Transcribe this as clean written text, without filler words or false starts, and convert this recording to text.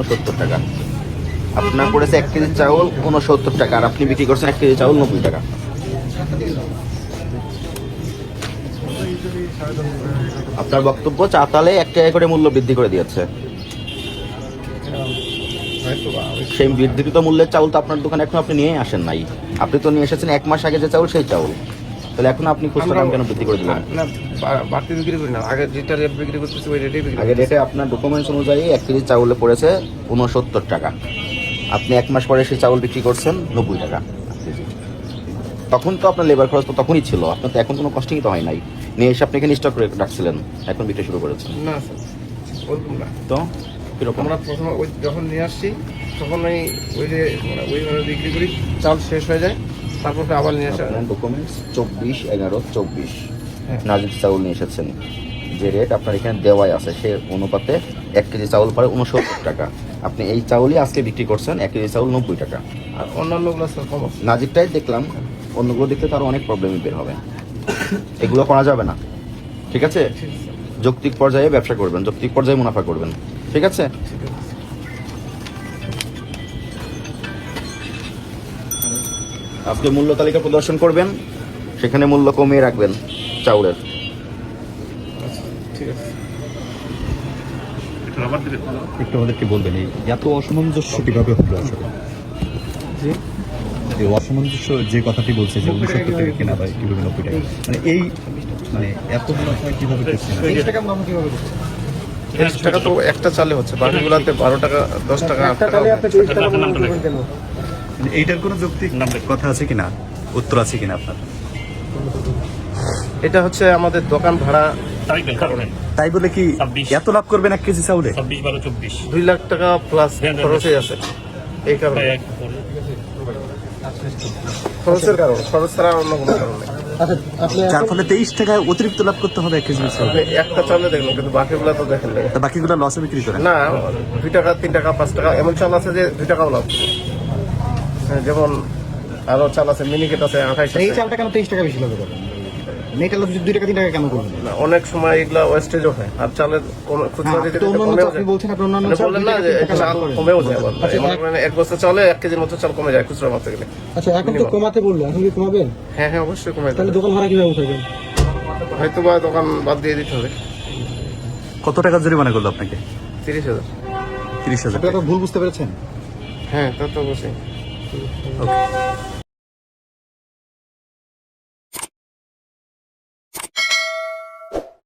69 টাকা। আপনার পড়েছে 1 কেজি চাউল 69 টাকা, আর আপনি বিক্রি করছেন 1 কেজি চাউল 90 টাকা। আপনার বক্তব্য চাতালে 1 টাকা করে মূল্য বৃদ্ধি করে দিয়েছে। সেই বৃদ্ধিকৃত মূল্যের চাউল তো আপনার দোকানে এখন আপনি নিয়ে আসেন নাই। আপনি তো নিয়ে এসেছেন 1 মাস আগে যে চাউল সেই চাউল, তাহলে এখন আপনি খুচরা দাম কেন বৃদ্ধি করে দিলেন? না, বাড়তি বিক্রি করি না, আগে যেটা রেট বিক্রি করতেছি ওই রেটেই বিক্রি। আগে রেটে আপনার ডকুমেন্টস অনুযায়ী 1 কেজি চাউলে পড়েছে 69 টাকা, আপনি 1 মাস পরে সেই চাউল বিক্রি করছেন 90 টাকা কেজি। তখন তো আপনার লেবার খরচ তো তখনই ছিল, আপনার তো এখন কোনো কস্টিং তো হয় নাই। নিয়ে এসে আপনি এখানে স্টক করে রাখছিলেন, এখন বিক্রি শুরু করেছেন। না স্যার, ওরকম না। তো কিরকম? আমরা প্রথমে ওই যখন নিয়ে আসছি তখন ওই যে ওইভাবে বিক্রি করি, চাল শেষ হয়ে যায়, তারপর আবার নিয়ে আসা। আপনার ডকুমেন্টস 24/11/24 হ্যাঁ। নাজির চাউল নিয়ে এসেছেন, যে রেট আপনার এখানে দেওয়াই আছে সে অনুপাতে 1 কেজি চাউল পড়ে 69 টাকা। আপনি এই চাউলই আজকে বিক্রি করছেন 1 কেজি চাউল 90 টাকা। আর অন্যান্যগুলো স্যার কম আছে। নাজিরটাই দেখলাম, অন্যগুলো দেখতে তো আরো অনেক প্রবলেমই বের হবে। এগুলো করা যাবে না, ঠিক আছে? যৌক্তিক পর্যায়ে ব্যবসা করবেন, যৌক্তিক পর্যায়ে মুনাফা করবেন, ঠিক আছে? আজকে মূল্য তালিকা প্রদর্শন করবেন, সেখানে মূল্য কমিয়ে রাখবেন চাউলের। ঠিক আছে। একটু আমাদেরকে বলবেন এই এত অসামঞ্জস্য কিভাবে হলো আসলে? এই অসামঞ্জস্য যে কথাটি বলছে যে 69 টাকা কেনা হয় কিভাবে 90 টাকা, মানে এই মানে এত মুনাফা কিভাবে করছে না? 30 টাকা তো একটা চালে হচ্ছে, বাকিগুলোতে 12 টাকা 10 টাকা 8 টাকা। মানে এইটার কোনো যৌক্তিক কথা আছে কিনা, উত্তর আছে কিনা আপনার? এটা হচ্ছে আমাদের দোকান ভাড়া, তাই বলে কি এত লাভ করবেন 1 কেজি চাউলে? 2 লাখ টাকা প্লাস খরচই আছে। এই কারণে খরচের কারণ, খরচ ছাড়া অন্য কোনো কারণ নেই। যার ফলে 23 টাকায় অতিরিক্ত লাভ করতে হবে 1 কেজি চাউলে। আপনি একটা চালে দেখলেন, কিন্তু বাকিগুলো তো দেখেন না। তা বাকিগুলো লসে বিক্রি করেন? না, 2 টাকা 3 টাকা 5 টাকা এমন চাল আছে যে 2 টাকাও লাভ। হ্যাঁ, যেমন আরো চাল আছে, মিনিকেট আছে 28 এই টাকা। চালটা কেন 23 টাকা বেশি লাভ করবেন? নেট আলো 2 টাকা 3 টাকা কেন করবেন? না, অনেক সময় এগুলা ওয়েস্টেজও হয়, আর চালের খুচরা দিতে তো অন্যান্য কমেও আপনি যায়। বলছেন আপনি অন্যান্য মানে চাল বললেন 2 না টাকা যে 3 টাকা চাল লাভ করেন। কমেও যায় আবার। আচ্ছা, মানে 1 বস্তা চালে 1 কেজির মতো চাল কমে যায় খুচরা মারতে গেলে। আচ্ছা, এখন তো কমাতে বললো, এখন কি কমাবেন? হ্যাঁ হ্যাঁ, অবশ্যই কমে তাহলে যাবে। দোকান ভাড়া কিভাবে উঠাবেন? হয়তো বা দোকান বাদ দিয়ে দিতে হবে। কত টাকা জরিমানা করলো আপনাকে? 30,000। 30,000 আপনি তো ভুল বুঝতে পেরেছেন। হ্যাঁ, তা তো অবশ্যই। ওকে।